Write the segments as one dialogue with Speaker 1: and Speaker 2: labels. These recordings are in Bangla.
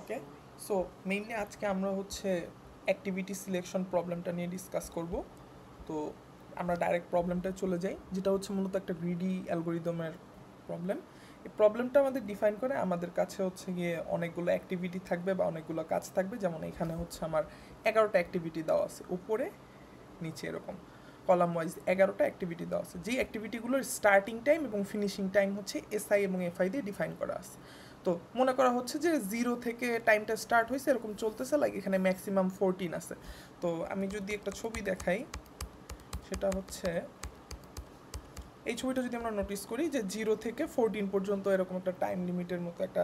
Speaker 1: ওকে, সো মেইনলি আজকে আমরা হচ্ছে অ্যাক্টিভিটি সিলেকশন প্রবলেমটা নিয়ে ডিসকাস করব। তো আমরা ডাইরেক্ট প্রবলেমটায় চলে যাই, যেটা হচ্ছে মূলত একটা গ্রিডি অ্যালগোরিদমের প্রবলেম। এই প্রবলেমটা আমাদের ডিফাইন করে আমাদের কাছে হচ্ছে গিয়ে অনেকগুলো অ্যাক্টিভিটি থাকবে বা অনেকগুলো কাজ থাকবে। যেমন এখানে হচ্ছে আমার 11টা অ্যাক্টিভিটি দেওয়া আছে, উপরে নিচে এরকম কলাম ওয়াইজ 11টা অ্যাক্টিভিটি দেওয়া আছে। যেই অ্যাক্টিভিটিগুলোর স্টার্টিং টাইম এবং ফিনিশিং টাইম হচ্ছে এসআই এবং এফআই দিয়ে ডিফাইন করা আছে। তো মনে করা হচ্ছে যে 0 থেকে টাইমটা স্টার্ট হয়েছে, এরকম চলতেছে, লাইক এখানে ম্যাক্সিমাম 14 আছে। তো আমি যদি একটা ছবি দেখাই, সেটা হচ্ছে এই ছবিটা যদি আমরা নোটিস করি যে 0 থেকে 14 পর্যন্ত এরকম একটা টাইম লিমিটের মতো একটা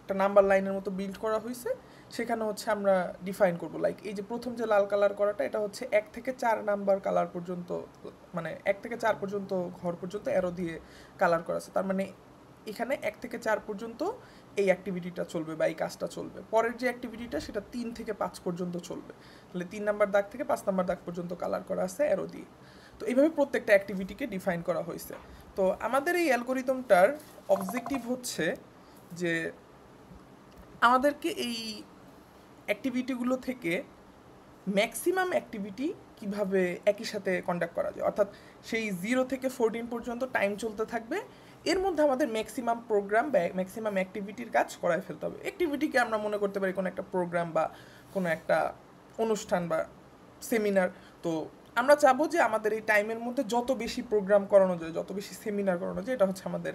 Speaker 1: একটা নাম্বার লাইনের মতো বিল্ড করা হয়েছে। সেখানে হচ্ছে আমরা ডিফাইন করব, লাইক এই যে প্রথম যে লাল কালার করাটা, এটা হচ্ছে 1 থেকে 4 নাম্বার কালার পর্যন্ত, মানে 1 থেকে 4 পর্যন্ত ঘর পর্যন্ত অ্যারো দিয়ে কালার করা আছে। তার মানে এখানে 1 থেকে 4 পর্যন্ত এই অ্যাক্টিভিটিটা চলবে বা এই কাজটা চলবে। পরের যে অ্যাক্টিভিটিটা সেটা 3 থেকে 5 পর্যন্ত চলবে। তাহলে 3 নাম্বার দাগ থেকে 5 নাম্বার দাগ পর্যন্ত কালার করা আছে অ্যারো দিয়ে। তো এইভাবে প্রত্যেকটা অ্যাক্টিভিটিকে ডিফাইন করা হয়েছে। তো আমাদের এই অ্যালগোরিদমটার অবজেক্টিভ হচ্ছে যে আমাদেরকে এই অ্যাক্টিভিটিগুলো থেকে ম্যাক্সিমাম অ্যাক্টিভিটি কিভাবে একই সাথে কন্ডাক্ট করা যায়, অর্থাৎ সেই 0 থেকে 14 পর্যন্ত টাইম চলতে থাকবে, এর মধ্যে আমাদের ম্যাক্সিমাম প্রোগ্রাম বা ম্যাক্সিমাম অ্যাক্টিভিটির কাজ করায় ফেলতে হবে। অ্যাক্টিভিটিকে আমরা মনে করতে পারি কোনো একটা প্রোগ্রাম বা কোনো একটা অনুষ্ঠান বা সেমিনার। তো আমরা চাবো যে আমাদের এই টাইমের মধ্যে যত বেশি প্রোগ্রাম করানো যায়, যত বেশি সেমিনার করানো যায়, এটা হচ্ছে আমাদের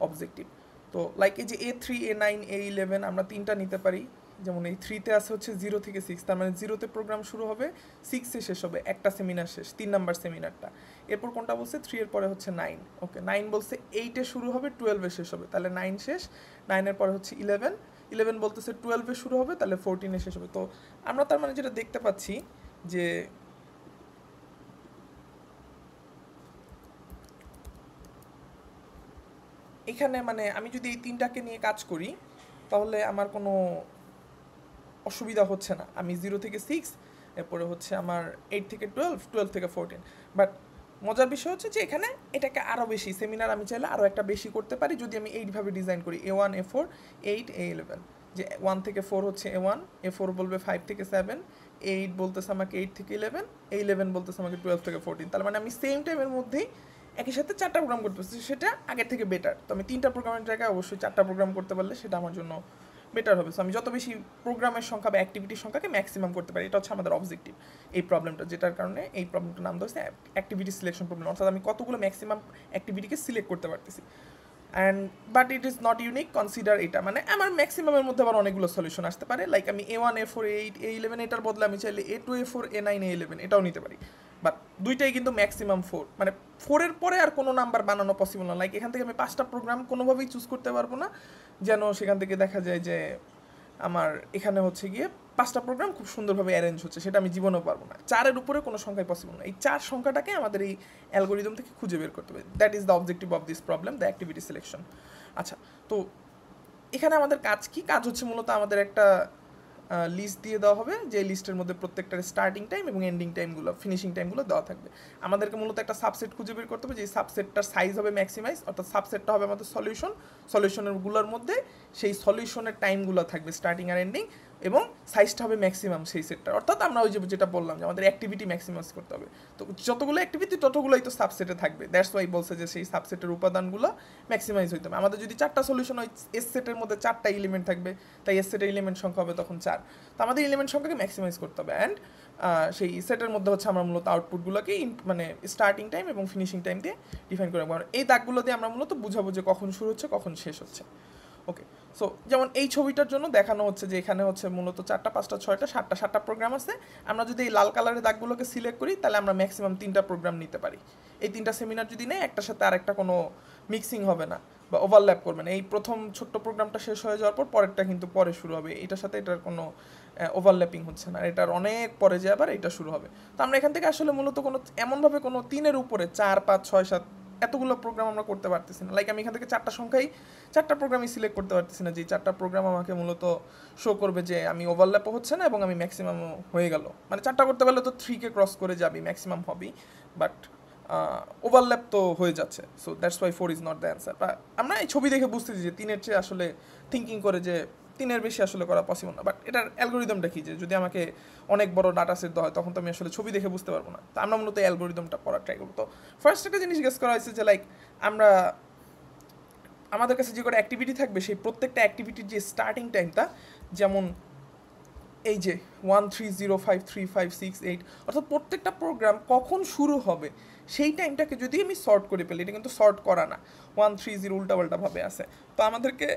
Speaker 1: অবজেক্টিভ। তো লাইক এই যে A3, A9, A11 আমরা তিনটা নিতে পারি। যেমন এই 3তে আছে হচ্ছে 0 থেকে 6, তার মানে 0তে প্রোগ্রাম শুরু হবে, 6-এ শেষ হবে, একটা সেমিনার শেষ, 3 নাম্বার সেমিনারটা। এরপর কোনটা বলছে 3 এর পরে হচ্ছে 9, ওকে 9 বলছে 8-এ শুরু হবে, 12-এ শেষ হবে, তাহলে 9 শেষ। 9-এর পরে হচ্ছে 11, 11 বলতেছে 12-এ শুরু হবে, তাহলে 14-এ শেষ হবে। তো আমরা তার মানে যেটা দেখতে পাচ্ছি যে এখানে মানে আমি যদি এই তিনটাকে নিয়ে কাজ করি, তাহলে আমার কোনো অসুবিধা হচ্ছে না। আমি 0 থেকে 6, এরপরে হচ্ছে আমার 8 থেকে 12, 12 থেকে 14। বাট মজার বিষয় হচ্ছে যে এখানে এটাকে আরও বেশি সেমিনার আমি চাইলে আরও একটা বেশি করতে পারি, যদি আমি এইভাবে ডিজাইন করি A1, A4, 8, A11। যে 1 থেকে 4 হচ্ছে A1, A4 বলবে 5 থেকে 7, A8 বলতেছে আমাকে 8 থেকে 11, A11 বলতেছে আমাকে 12 থেকে 14। তার মানে আমি সেম টাইমের মধ্যেই একই সাথে 4টা প্রোগ্রাম করতে পারছি, সেটা আগের থেকে বেটার। তো আমি 3টা প্রোগ্রামের জায়গায় অবশ্যই 4টা প্রোগ্রাম করতে পারলে সেটা আমার জন্য বেটার হবে। সো আমি যত বেশি প্রোগ্রামের সংখ্যা বা অ্যাক্টিভিটির সংখ্যাকে ম্যাক্সিমাম করতে পারি, এটা হচ্ছে আমাদের অবজেক্টিভ এই প্রবলেমটা, যেটার কারণে এই প্রবলেমটার নাম দেওয়া হচ্ছে অ্যাক্টিভিটি সিলেকশন প্রবলেম। অর্থাৎ আমি কতগুলো ম্যাক্সিমাম অ্যাক্টিভিটিকে সিলেক্ট করতে পারতেছি। And but it is not unique, consider এটা, মানে আমার ম্যাক্সিমামের মধ্যে আবার অনেকগুলো সলিউশন আসতে পারে। লাইক আমি A1, A4, A8, A11 এটার বদলে আমি চাইলে A2, A4, A9, A11 এটাও নিতে পারি। বাট দুইটাই কিন্তু ম্যাক্সিমাম 4, মানে 4-এর পরে আর কোনো নাম্বার বানানো পসিবল না। লাইক এখান থেকে আমি 5টা প্রোগ্রাম কোনোভাবেই চুজ করতে পারবো না যেন সেখান থেকে দেখা যায় যে আমার এখানে হচ্ছে গিয়ে 5টা প্রোগ্রাম খুব সুন্দরভাবে অ্যারেঞ্জ হচ্ছে, সেটা আমি জীবনেও পারবো না। 4-এর উপরে কোনো সংখ্যাই পসিবল না। এই 4 সংখ্যাটাকে আমাদের এই অ্যালগোরিদম থেকে খুঁজে বের করতে হবে। That is the objective of this problem, the activity selection. আচ্ছা, তো এখানে আমাদের কাজ কি? কাজ হচ্ছে মূলত আমাদের একটা লিস্ট দিয়ে দেওয়া হবে, যে লিস্টের মধ্যে প্রত্যেকটার স্টার্টিং টাইম এবং এন্ডিং টাইমগুলো, ফিনিশিং টাইমগুলো দেওয়া থাকবে। আমাদেরকে মূলত একটা সাবসেট খুঁজে বের করতে হবে, যে সাবসেটটার সাইজ হবে ম্যাক্সিমাইজ, অর্থাৎ সাবসেটটা হবে আমাদের সলিউশন। সলিউশনেরগুলোর মধ্যে সেই সলিউশনের টাইমগুলো থাকবে স্টার্টিং আর এন্ডিং, এবং সাইজটা হবে ম্যাক্সিমাম সেই সেটটার। অর্থাৎ আমরা ওই যে যেটা বললাম যে আমাদের অ্যাক্টিভিটি ম্যাক্সিমাইজ করতে হবে। তো যতগুলো অ্যাক্টিভিটি ততগুলোই তো সাবসেটে থাকবে। দ্যাটস ওয়াই বলছে যে সেই সাবসেটের উপাদানগুলো ম্যাক্সিমাইজ হইতে হবে। আমাদের যদি 4টা সলিউশন হয়, এস সেটের মধ্যে 4টা এলিমেন্ট থাকবে, তাই এস সেটের এলিমেন্ট সংখ্যা হবে তখন 4। তো আমাদের এলিমেন্ট সংখ্যাকে ম্যাক্সিমাইজ করতে হবে। অ্যান্ড সেই সেটের মধ্যে হচ্ছে আমরা মূলত আউটপুটগুলোকে মানে স্টার্টিং টাইম এবং ফিনিশিং টাইম দিয়ে ডিফাইন করে রাখবো। এই দাগগুলো দিয়ে আমরা মূলত বুঝাবো যে কখন শুরু হচ্ছে কখন শেষ হচ্ছে। ওকে, সো যেমন এই ছবিটার জন্য দেখানো হচ্ছে যে এখানে হচ্ছে মূলত 4টা, 5টা, 6টা, 7টা প্রোগ্রাম আছে। আমরা যদি এই লাল কালারের দাগগুলোকে সিলেক্ট করি, তাহলে আমরা ম্যাক্সিমাম 3টা প্রোগ্রাম নিতে পারি। এই 3টা সেমিনার যদি নেই, একটার সাথে আরেকটা কোনো মিক্সিং হবে না বা ওভারল্যাপ করবে না। এই প্রথম ছোট্ট প্রোগ্রামটা শেষ হয়ে যাওয়ার পর পরেরটা কিন্তু পরে শুরু হবে, এটার সাথে এটার কোনো ওভারল্যাপিং হচ্ছে না। এটার অনেক পরে যে আবার এটা শুরু হবে। তো আমরা এখান থেকে আসলে মূলত কোনো এমনভাবে কোনো 3-এর উপরে 4, 5, 6, 7 এতগুলো প্রোগ্রাম আমরা করতে পারতেছি না। লাইক আমি এখান থেকে 4টা প্রোগ্রামই সিলেক্ট করতে পারতেছি না, যে 4টা প্রোগ্রাম আমাকে মূলত শো করবে যে আমি ওভারল্যাপও হচ্ছে না এবং আমি ম্যাক্সিমামও হয়ে গেল। মানে 4টা করতে পারলে তো 3কে ক্রস করে যাবি, ম্যাক্সিমাম হবেই, বাট ওভারল্যাপ তো হয়ে যাচ্ছে। So that's why 4 is not the answer. আমরা এই ছবি দেখে বুঝতেছি যে 3-এর চেয়ে আসলে থিঙ্কিং করে যে 3-এর বেশি আসলে করা পসিবল না। বাট এটার অ্যালগোরিদমটা কি, যে যদি আমাকে অনেক বড় ডাটা সেট দেওয়া হয় তখন তো আমি আসলে ছবি দেখে বুঝতে পারবো না। তো আমরা মূলত অ্যালগোরিদমটা পড়ার ট্রাই করবো। তো ফার্স্ট একটা জিনিস গেস করা হয়েছে যে লাইক আমরা আমাদের কাছে যে কটা অ্যাক্টিভিটি থাকবে সেই প্রত্যেকটা অ্যাক্টিভিটির যে স্টার্টিং টাইমটা, যেমন এই যে 1305356 8, অর্থাৎ প্রত্যেকটা প্রোগ্রাম কখন শুরু হবে সেই টাইমটাকে যদি আমি সর্ট করে ফেলি, এটা কিন্তু সর্ট করা না, 130 উল্টাপাল্টাভাবে আছে। তো আমাদেরকে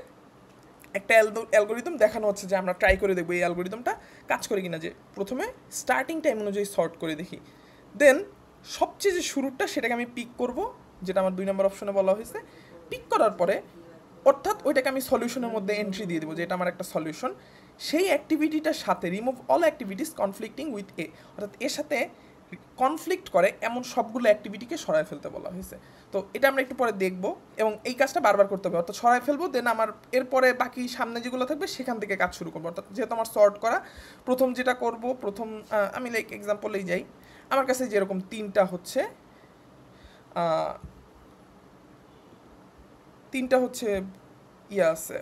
Speaker 1: একটা অ্যালগোরিদম দেখানো হচ্ছে যে আমরা ট্রাই করে দেখবো এই অ্যালগোরিদমটা কাজ করে কিনা, যে প্রথমে স্টার্টিং টাইম অনুযায়ী সর্ট করে দেখি, দেন সবচেয়ে যে শুরুটা সেটাকে আমি পিক করব, যেটা আমার 2 নম্বর অপশনে বলা হয়েছে। পিক করার পরে অর্থাৎ ওইটাকে আমি সলিউশনের মধ্যে এন্ট্রি দিয়ে দেবো যে এটা আমার একটা সলিউশন। সেই অ্যাক্টিভিটিটার সাথে remove all activities conflicting with a, অর্থাৎ এর সাথে কনফ্লিক্ট করে এমন সবগুলো অ্যাক্টিভিটিকে সরায় ফেলতে বলা হয়েছে। তো এটা আমরা একটু পরে দেখব এবং এই কাজটা বারবার করতে হবে, অর্থাৎ সরায় ফেলবো, দেন আমার এরপরে বাকি সামনে যেগুলো থাকবে সেখান থেকে কাজ শুরু করবো। অর্থাৎ যেহেতু আমার সর্ট করা, প্রথম যেটা করব, প্রথম আমি লাইক এক্সাম্পলেই যাই, আমার কাছে যেরকম তিনটা হচ্ছে ইয়ে আছে,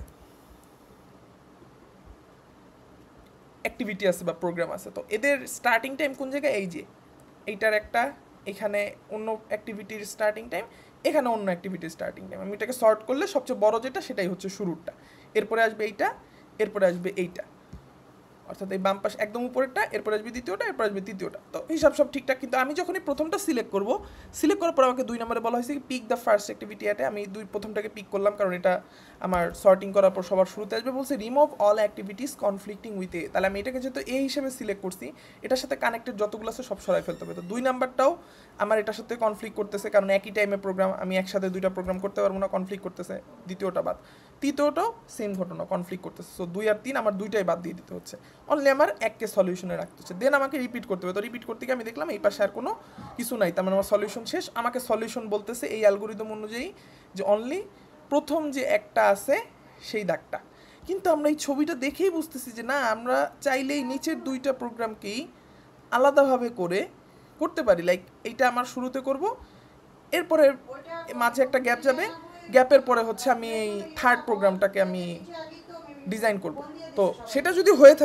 Speaker 1: অ্যাক্টিভিটি আছে বা প্রোগ্রাম আছে। তো এদের স্টার্টিং টাইম কোন জায়গায়, এই যে এইটার একটা, এখানে অন্য অ্যাক্টিভিটির স্টার্টিং টাইম, এখানে অন্য অ্যাক্টিভিটির স্টার্টিং টাইম। আমি এটাকে সর্ট করলে সবচেয়ে বড় যেটা সেটাই হচ্ছে শুরুরটা, এরপরে আসবে এইটা, এরপরে আসবে এইটা, অর্থাৎ এই বাম পাশে একদম উপরেরটা, এরপর আসবে দ্বিতীয়টা, এরপর আসবে তৃতীয়টা। তো হিসাব সব ঠিকঠাক, কিন্তু আমি যখনই প্রথমটা সিলেক্ট করব, সিলেক্ট করার পর আমাকে 2 নম্বরে বলা হয়েছে পিক দ্য ফার্স্ট অ্যাক্টিভিটি অ্যাটে। আমি প্রথমটাকে পিক করলাম কারণ এটা আমার সর্টিং করার পর সবার শুরুতে আসবে। বলছে remove all activities conflicting with a, তাহলে আমি এটাকে যেহেতু এই হিসেবে সিলেক্ট করছি, এটার সাথে কানেক্টেড যতগুলো আছে সব সরাই ফেলতে হবে। তো 2 নাম্বারটাও আমার এটার সাথে কনফ্লিক্ট করতেছে, কারণ একই টাইমে প্রোগ্রাম, আমি একসাথে 2টা প্রোগ্রাম করতে পারবো না, কনফ্লিক্ট করতেছে। দ্বিতীয়টা বাদ, তৃতীয়টাও সেম ঘটনা, কনফ্লিক্ট করতেছে। সো 2 আর 3 আমার দুইটাই বাদ দিয়ে দিতে হচ্ছে, অনলি আমার এককে সলিউশনে রাখতে হচ্ছে। দেন আমাকে রিপিট করতে হবে। তো রিপিট করতে গিয়ে আমি দেখলাম এই পাশে আর কোনো কিছু নাই, তার মানে আমার সলিউশন শেষ। আমাকে সলিউশন বলতেছে এই অ্যালগোরিদম অনুযায়ী যে অনলি প্রথম যে একটা আছে সেই দাগটা। কিন্তু আমরা এই ছবিটা দেখেই বুঝতেছি যে না, আমরা চাইলেই নিচের 2টা প্রোগ্রামকেই আলাদাভাবে করতে পারি। লাইক এইটা আমার শুরুতে করব, এরপরে মাঝে একটা গ্যাপ যাবে, গ্যাপের পরে হচ্ছে আমি এই থার্ড প্রোগ্রামটাকে আমি ডিজাইন করব। তো সেটা যদি হয়ে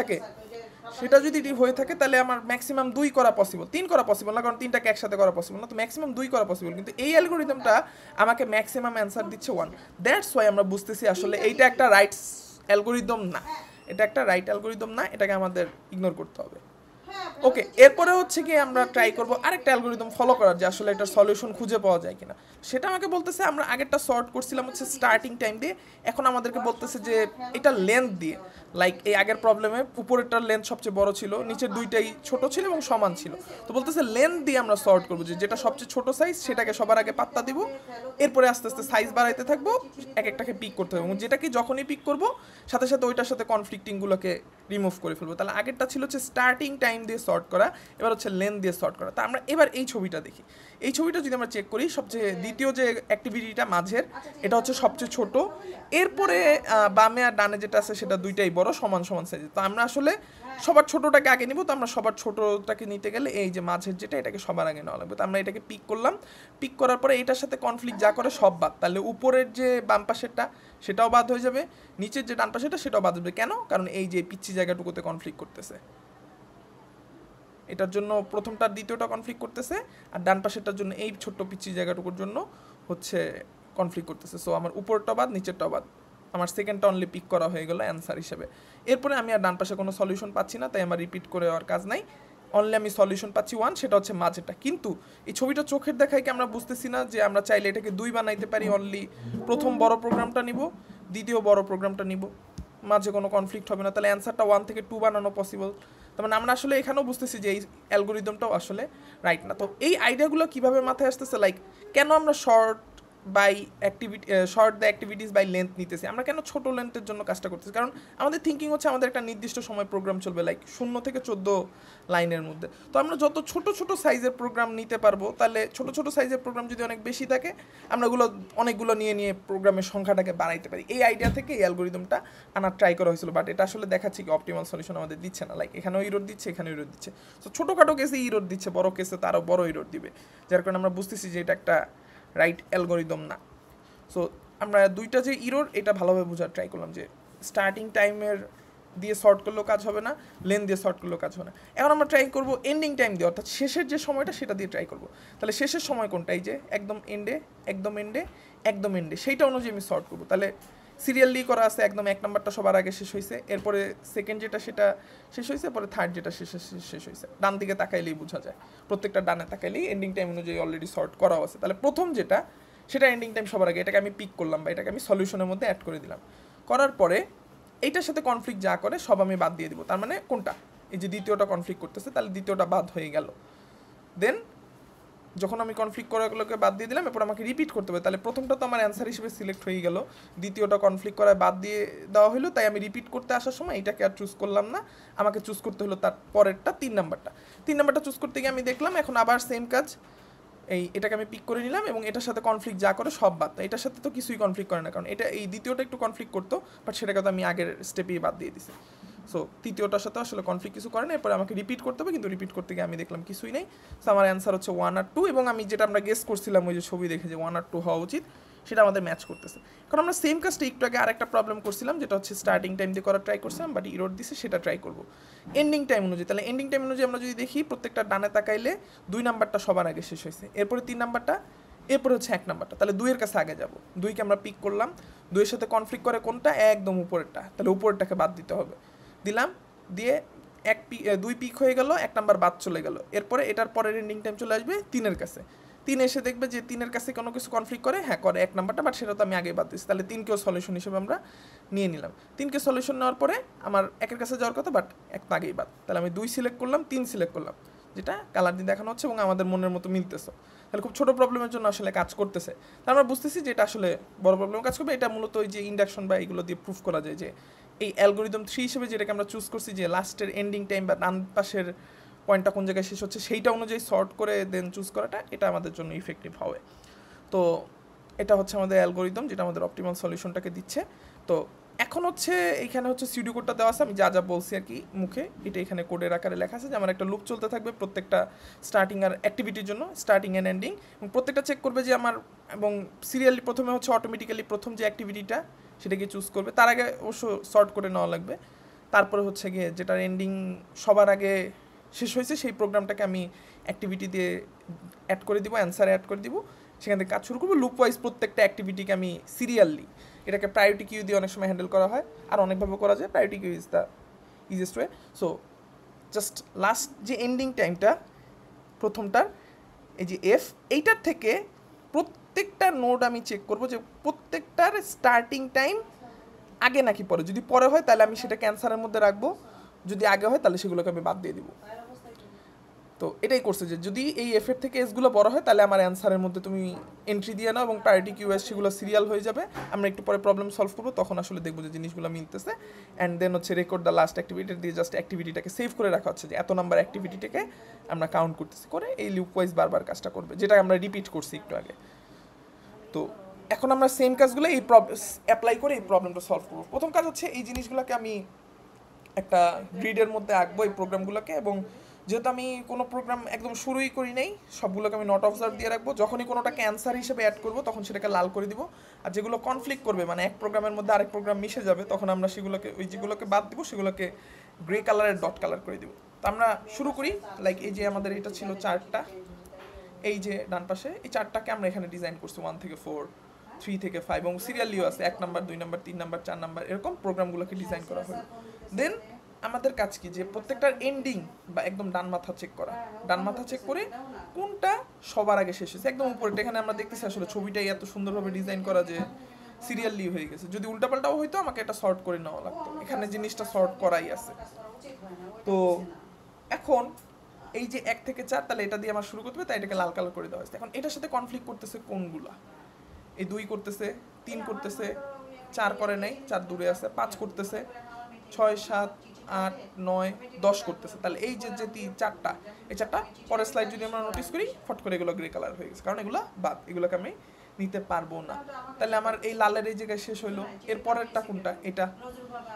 Speaker 1: থাকে তাহলে আমার ম্যাক্সিমাম 2 করা পসিবল, 3 করা পসিবল না, কারণ 3টাকে একসাথে করা পসিবল না। তো ম্যাক্সিমাম 2 করা পসিবল, কিন্তু এই অ্যালগোরিদমটা আমাকে ম্যাক্সিমাম অ্যান্সার দিচ্ছে 1। দ্যাটস ওয়াই আমরা বুঝতেছি আসলে এইটা একটা রাইট অ্যালগোরিদম না, এটা একটা রাইট অ্যালগোরিদম না, এটাকে আমাদের ইগনোর করতে হবে। ওকে, এরপরে হচ্ছে কি আমরা ট্রাই করব আরেকটা অ্যালগোরিদম ফলো করার, যে আসলে এটার সলিউশন খুঁজে পাওয়া যায় কিনা। সেটা আমাকে বলতেছে আমরা আগেরটা সর্ট করছিলাম হচ্ছে স্টার্টিং টাইম দিয়ে, এখন আমাদেরকে বলতেছে যে এটা লেন্থ দিয়ে। লাইক এই আগের প্রবলেমে উপরেরটার লেন্থ সবচেয়ে বড় ছিল, নিচের দুইটাই ছোট ছিল এবং সমান ছিল। তো বলতেছে লেন্থ দিয়ে আমরা সর্ট করবো, যে যেটা সবচেয়ে ছোট সাইজ সেটাকে সবার আগে পাত্তা দিব, এরপরে আস্তে আস্তে সাইজ বাড়াইতে থাকবো, এক একটাকে পিক করতে হবে, এবং যেটাকে যখনই পিক করবো সাথে সাথে ওইটার সাথে কনফ্লিক্টিংগুলোকে রিমুভ করে ফেলবো। তাহলে আগেরটা ছিল হচ্ছে স্টার্টিং টাইম দিয়ে সর্ট করা, এবার হচ্ছে লেন্থ দিয়ে সর্ট করা। তা আমরা এবার এই ছবিটা দেখি, এই ছবিটা যদি আমরা চেক করি, সবচেয়ে দ্বিতীয় যে অ্যাক্টিভিটিটা মাঝের, এটা হচ্ছে সবচেয়ে ছোট, এরপরে বামে আর ডানে যেটা আছে সেটা দুইটাই বড়, সমান সমান সাইজে। তো আমরা আসলে সবার ছোটটাকে আগে নিব, তো আমরা সবার ছোটটাকে নিতে গেলে এই যে মাঝের যেটা, এটাকে সবার আগে নেওয়া লাগবে। তো আমরা এটাকে পিক করলাম, পিক করার পরে এটার সাথে কনফ্লিক্ট যা করে সব বাদ, তাহলে উপরের যে বাম পাশেরটা সেটাও বাদ হয়ে যাবে, নিচের যে ডান পাশেরটা সেটাও বাদ হবে। কেন? কারণ এই যে পিচ্ছি জায়গাটুকুতে কনফ্লিক্ট করতেছে, এটার জন্য প্রথমটা দ্বিতীয়টা কনফ্লিক্ট করতেছে, আর ডান পাশেরটার জন্য এই ছোট্ট পিচ্ছি জায়গাটুকুর জন্য হচ্ছে কনফ্লিক্ট করতেছে। সো আমার উপরটা বাদ, নিচেরটাও বাদ, আমার সেকেন্ডটা অনলি পিক করা হয়ে গেল অ্যান্সার হিসেবে। এরপরে আমি আর ডান পাশে কোনো সলিউশন পাচ্ছি না, তাই আমার রিপিট করে আর কাজ নাই, অনলি আমি সলিউশন পাচ্ছি 1, সেটা হচ্ছে মাঝেরটা। কিন্তু এই ছবিটা চোখের দেখায় কি আমরা বুঝতেছি না যে আমরা চাইলে এটাকে 2 বানাইতে পারি, অনলি প্রথম বড় প্রোগ্রামটা নিব, দ্বিতীয় বড় প্রোগ্রামটা নিব, মাঝে কোনো কনফ্লিক্ট হবে না, তাহলে অ্যান্সারটা 1 থেকে 2 বানানো পসিবল। তার মানে আমরা আসলে এখানেও বুঝতেছি যে এই অ্যালগোরিদমটাও আসলে রাইট না। তো এই আইডিয়াগুলো কীভাবে মাথায় আসতেছে, লাইক কেন আমরা short the activities by length নিতেছি, আমরা কেন ছোট লেন্থের জন্য কাজটা করতেছি? কারণ আমাদের থিঙ্কিং হচ্ছে আমাদের একটা নির্দিষ্ট সময় প্রোগ্রাম চলবে, লাইক 0 থেকে 14 লাইনের মধ্যে। তো আমরা যত ছোট ছোট সাইজের প্রোগ্রাম নিতে পারবো, তাহলে ছোট ছোট সাইজের প্রোগ্রাম যদি অনেক বেশি থাকে, আমরা অনেকগুলো নিয়ে প্রোগ্রামের সংখ্যাটাকে বাড়াইতে পারি। এই আইডিয়া থেকে এই অ্যালগোরিদমটা আনার ট্রাই করা হয়েছিল, বাট এটা আসলে দেখাচ্ছি কি অপটিমাল সলিউশন আমাদের দিচ্ছে না। লাইক এখানেও ইরোর দিচ্ছে, এখানেও ইরোর দিচ্ছে। তো ছোটোখাটো কেসে ইরোর দিচ্ছে, বড় কেসে তারও বড় ইরোর দিবে, যার কারণে আমরা বুঝতেছি যে এটা একটা রাইট অ্যালগোরিদম না। সো আমরা দুইটা যে ইরোর, এটা ভালোভাবে বোঝার ট্রাই করলাম, যে স্টার্টিং টাইমের দিয়ে সর্ট করলেও কাজ হবে না, লেন দিয়ে সর্ট করলেও কাজ হবে না। এখন আমরা ট্রাই করবো এন্ডিং টাইম দিয়ে, অর্থাৎ শেষের যে সময়টা সেটা দিয়ে ট্রাই করবো। তাহলে শেষের সময় কোনটা, এই যে একদম এন্ডে, একদম এন্ডে, একদম এন্ডে, সেইটা অনুযায়ী আমি সর্ট করবো। তাহলে সিরিয়ালি করা আছে, একদম 1 নাম্বারটা সবার আগে শেষ হয়েছে, এরপরে সেকেন্ড যেটা সেটা শেষ হয়েছে, পরে থার্ড যেটা শেষ হয়েছে। ডান দিকে তাকাইলেই বোঝা যায়, প্রত্যেকটা ডানে তাকাইলেই এন্ডিং টাইম অনুযায়ী অলরেডি সর্ট করাও আছে। তাহলে প্রথম যেটা সেটা এন্ডিং টাইম সবার আগে, এটাকে আমি পিক করলাম বা এটাকে আমি সলিউশনের মধ্যে অ্যাড করে দিলাম। করার পরে এইটার সাথে কনফ্লিক্ট যা করে সব আমি বাদ দিয়ে দিব। তার মানে কোনটা, এই যে দ্বিতীয়টা কনফ্লিক্ট করতেছে, তাহলে দ্বিতীয়টা বাদ হয়ে গেল। দেন যখন আমি কনফ্লিক্ট করাগুলোকে বাদ দিয়ে দিলাম, এরপর আমাকে রিপিট করতে হবে। তাহলে প্রথমটা তো আমার অ্যান্সার হিসেবে সিলেক্ট হয়ে গেল, দ্বিতীয়টা কনফ্লিক্ট করায় বাদ দিয়ে দেওয়া হলো, তাই আমি রিপিট করতে আসার সময় এটাকে আর চুজ করলাম না, আমাকে চুজ করতে হলো তার পরেরটা 3 নাম্বারটা চুজ করতে গিয়ে আমি দেখলাম এখন আবার সেম কাজ, এটাকে আমি পিক করে নিলাম এবং এটার সাথে কনফ্লিক্ট যা করে সব বাদ। এটার সাথে তো কিছুই কনফ্লিক্ট করে না, কারণ এটা এই দ্বিতীয়টা একটু কনফ্লিক্ট করতো, বাট সেটাকে তো আমি আগের স্টেপেই বাদ দিয়ে দিছি। সো তৃতীয়টার সাথে আসলে কনফ্লিক্ট কিছু করে না, এরপরে আমাকে রিপিট করতে হবে, কিন্তু রিপিট করতে গিয়ে আমি দেখলাম কিছুই নেই। সো আমার অ্যান্সার হচ্ছে 1 আর 2, এবং আমি যেটা আমরা গেস করছিলাম ওই যে ছবি দেখে যে 1 আর 2 হওয়া উচিত, সেটা আমাদের ম্যাচ করতেছে। কারণ আমরা সেম কাজটা একটু আগে আরেকটা প্রবলেম করছিলাম, যেটা হচ্ছে স্টার্টিং টাইম দিয়ে করার ট্রাই করছিলাম, বাট ইরোর দিছে, সেটা ট্রাই করবো এন্ডিং টাইম অনুযায়ী। তাহলে এন্ডিং টাইম অনুযায়ী আমরা যদি দেখি, প্রত্যেকটা ডানে তাকাইলে 2 নাম্বারটা সবার আগে শেষ হয়েছে, এরপরে 3 নাম্বারটা, এরপরে হচ্ছে 1 নাম্বারটা। তাহলে 2 এর কাছে আগে যাব, 2কে আমরা পিক করলাম, 2 এর সাথে কনফ্লিক্ট করে কোনটা, একদম উপরেরটা, তাহলে উপরেরটাকে বাদ দিতে হবে। দিলাম, দিয়ে 2 পিক হয়ে গেল, 1 নাম্বার বাদ চলে গেল। এরপরে এটার পরের এন্ডিং টাইম চলে আসবে 3 এর কাছে, 3 এসে দেখবে যে 3 এর কাছে কোনো কিছু কনফ্লিক্ট করে, হ্যাঁ করে 1 নাম্বারটা, বাট সেটা তো আমি আগে বাদ দিচ্ছি। তাহলে 3কেও সলিউশন হিসেবে আমরা নিয়ে নিলাম। 3কে সলিউশন নেওয়ার পরে আমার 1 এর কাছে যাওয়ার কথা, বাট 1 তো আগেই বাদ। তাহলে আমি 2 সিলেক্ট করলাম, 3 সিলেক্ট করলাম, যেটা কালার দিয়ে দেখানো হচ্ছে এবং আমাদের মনের মতো মিলতেছে। তাহলে খুব ছোট প্রবলেমের জন্য আসলে কাজ করতেছে। তাহলে আমরা বুঝতেছি যে এটা আসলে বড় প্রবলেম কাজ করবে। এটা মূলত ওই যে ইন্ডাকশন বা এইগুলো দিয়ে প্রুফ করা যায় যে এই অ্যালগোরিদম 3 হিসেবে যেটাকে আমরা চুজ করছি, যে লাস্টের এন্ডিং টাইম বা ডান পাশের পয়েন্টটা কোন জায়গায় শেষ হচ্ছে সেইটা অনুযায়ী সর্ট করে দেন চুজ করাটা, এটা আমাদের জন্য ইফেক্টিভ হবে। তো এটা হচ্ছে আমাদের অ্যালগোরিদম, যেটা আমাদের অপটিমাল সলিউশনটাকে দিচ্ছে। তো এখন হচ্ছে এইখানে হচ্ছে সিডিও কোডটা দেওয়া আছে, আমি যা যা বলছি আর কি মুখে, এটা এখানে কোডের আকারে লেখা আছে যে আমার একটা লুপ চলতে থাকবে প্রত্যেকটা স্টার্টিং আর অ্যাক্টিভিটির জন্য, স্টার্টিং অ্যান্ড এন্ডিং, এবং প্রত্যেকটা চেক করবে যে আমার, এবং সিরিয়ালি প্রথমে হচ্ছে অটোমেটিক্যালি প্রথম যে অ্যাক্টিভিটিটা সেটাকে চুজ করবে, তার আগে অবশ্য সর্ট করে নেওয়া লাগবে। তারপরে হচ্ছে গিয়ে যেটার এন্ডিং সবার আগে শেষ হয়েছে সেই প্রোগ্রামটাকে আমি অ্যাক্টিভিটি দিয়ে অ্যাড করে দিব, অ্যান্সারে অ্যাড করে দিব, সেখান থেকে কাজ শুরু করবো। লুপ ওয়াইজ প্রত্যেকটা অ্যাক্টিভিটিকে আমি সিরিয়ালি, এটাকে প্রায়োরিটি কিউ দিয়ে অনেক সময় হ্যান্ডেল করা হয়, আর অনেকভাবে করা যায়, priority queue is the easiest way. So just last যে এন্ডিং টাইমটা প্রথমটার, এই যে এফ, এইটার থেকে প্রত্যেকটা নোড আমি চেক করবো যে প্রত্যেকটার স্টার্টিং টাইম আগে নাকি পরে। যদি পরে হয় তাহলে আমি সেটা ক্যান্সারের মধ্যে রাখবো, যদি আগে হয় তাহলে সেগুলোকে আমি বাদ দিয়ে দিব। তো এটাই করছে যে যদি এই এফের থেকে এসগুলো বড় হয় তাহলে আমার অ্যান্সারের মধ্যে তুমি এন্ট্রি দিয়ে নাও এবং প্রায়োরিটি কিউএস সেগুলো সিরিয়াল হয়ে যাবে। আমরা একটু পরে প্রবলেম সলভ করবো, তখন আসলে দেখবো যে জিনিসগুলো মিলতেছে। অ্যান্ড দেন হচ্ছে রেকর্ড দ্য লাস্ট অ্যাক্টিভিটি দিয়ে জাস্ট অ্যাক্টিভিটিটাকে সেভ করে রাখা হচ্ছে যে এত নাম্বার অ্যাক্টিভিটিটাকে আমরা কাউন্ট করতেছি, করে এই লুপ ওয়াইজ বারবার কাজটা করবে, যেটা আমরা রিপিট করছি একটু আগে। তো এখন আমরা সেম কাজগুলো এই অ্যাপ্লাই করে এই প্রবলেমটা সলভ করবো। প্রথম কাজ হচ্ছে এই জিনিসগুলোকে আমি একটা গ্রিডের মধ্যে আঁকবো এই প্রোগ্রামগুলোকে, এবং যেহেতু আমি কোনো প্রোগ্রাম একদম শুরুই করি নাই, সবগুলোকে আমি নট অবজার্ভ দিয়ে রাখবো। যখনই কোনোটাকে অ্যান্সার হিসেবে অ্যাড করবো তখন সেটাকে লাল করে দিব, আর যেগুলো কনফ্লিক্ট করবে মানে এক প্রোগ্রামের মধ্যে আরেক প্রোগ্রাম মিশে যাবে, তখন আমরা সেগুলোকে, ওই যেগুলোকে বাদ দিব সেগুলোকে গ্রে কালারের ডট কালার করে দিব। তো আমরা শুরু করি, লাইক এই যে আমাদের এটা ছিল 4টা, এই যে ডান পাশে এই 4টাকে আমরা এখানে ডিজাইন করছি 1 থেকে 4, 3 থেকে 5, এবং সিরিয়ালিও আছে 1 নাম্বার, 2 নাম্বার, 3 নাম্বার, 4 নাম্বার, এরকম প্রোগ্রামগুলোকে ডিজাইন করা হলো। দেন আমাদের কাজ কি, যে প্রত্যেকটার এন্ডিং বা একদম ডান মাথা চেক করা, ডান মাথা চেক করে কোনটা সবার আগে শেষ হয়েছে একদম উপরে। এখানে আমরা দেখতেছি আসলে ছবিটাই এত সুন্দরভাবে ডিজাইন করা যে সিরিয়ালি হয়ে গেছে। যদি উল্টাপাল্টাও হইতো আমাকে এটা সর্ট করে নেওয়া লাগতো, এখানে জিনিসটা সর্ট করাই আছে। তো এখন এই যে 1 থেকে 4, তাহলে এটা দিয়ে আমার শুরু করতে হবে, তাই এটাকে লাল কালার করে দেওয়া হয়েছে। এখন এটার সাথে কনফ্লিক্ট করতেছে কোনগুলা, এই 2 করতেছে, 3 করতেছে, 4 করে নাই, 4 দূরে আছে, 5 করতেছে, 6, 7, 8, 9, 10 করতেছে। তাহলে এই যে 4টা, এই 4টা পরের স্লাইড যদি আমরা নোটিস করি, ফট করে এগুলো গ্রে কালার হয়ে গেছে, কারণ এগুলো বাদ, এগুলোকে আমি নিতে পারবো না। তাহলে আমার এই লালের এই জায়গায় শেষ হইলো। এর পরেরটা কোনটা, এটা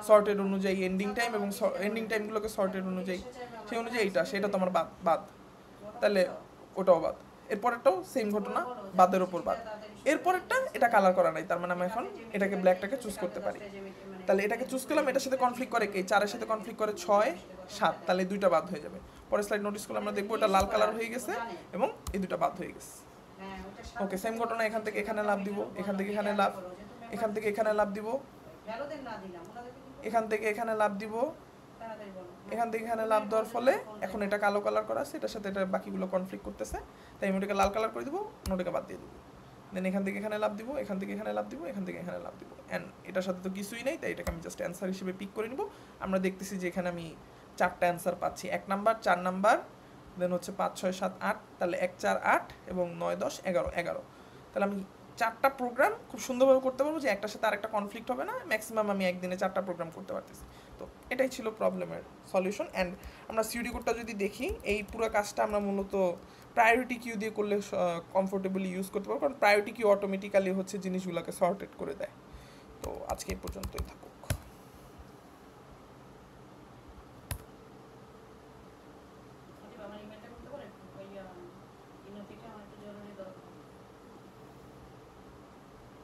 Speaker 1: সর্টেড অনুযায়ী এন্ডিং টাইম, এবং এন্ডিং টাইমগুলোকে সর্টেড অনুযায়ী, সেই অনুযায়ী এইটা, সেটা তো আমার বাদ, তাহলে ওটাও বাদ। এরপরেরটাও সেম ঘটনা, বাদের ওপর বাদ। এরপরেরটা এটা কালার করা নাই, তার মানে আমি এখন এটাকে ব্ল্যাকটাকে চুজ করতে পারি। তাহলে এটাকে চুজ করলাম, এটার সাথে কনফ্লিক্ট করে কে, 4 এর সাথে কনফ্লিক্ট করে 6 7, তাহলে এই দুইটা বাদ হয়ে যাবে। পরের স্লাইড নোটিস করলে আমরা দেখবো এটা লাল কালার হয়ে গেছে এবং এই দুটো বাদ হয়ে গেছে। ওকে, সেম ঘটনা, এখান থেকে এখানে লাভ দিব, এখান থেকে এখানে লাভ, এখান থেকে এখানে লাভ দিব, এখান থেকে এখানে লাভ দিব, এখান থেকে এখানে লাভ দেওয়ার ফলে এখন এটা কালো কালার করা আছে, এটার সাথে এটা বাকিগুলো কনফ্লিক্ট করতেছে, তাই আমি ওটাকে লাল কালার করে দিব, ওটাকে বাদ দিয়ে দেবো। দেন এখান থেকে এখানে লাভ দিব, এখান থেকে এখানে লাভ দিব, এখান থেকে এখানে লাভ দিব, অ্যান্ড এটার সাথে তো কিছুই নেই, তাই এটাকে আমি জাস্ট অ্যান্সার হিসেবে পিক করে নিব। আমরা দেখতেছি যে এখানে আমি 4টা অ্যান্সার পাচ্ছি, 1 নাম্বার, 4 নাম্বার, দেন হচ্ছে 5 6 7 8, তাহলে 1 4 8 এবং 9 10 11 11। তাহলে আমি 4টা প্রোগ্রাম খুব সুন্দরভাবে করতে পারবো, যে একটার সাথে আরেকটা কনফ্লিক্ট হবে না, ম্যাক্সিমাম আমি একদিনে 4টা প্রোগ্রাম করতে পারতেছি। তো এটাই ছিল প্রবলেমের সলিউশন। অ্যান্ড আমরা সিউডি কোডটা যদি দেখি, এই পুরো কাজটা আমরা মূলত প্রায়োরিটি কিউ দিয়ে করলে কমফোর্টেবলি ইউজ করতে পারবো, কারণ প্রায়োরিটি কিউ অটোমেটিক্যালি হচ্ছে জিনিসগুলোকে সর্টেড করে দেয়। তো আজকে এই পর্যন্তই থাকুক।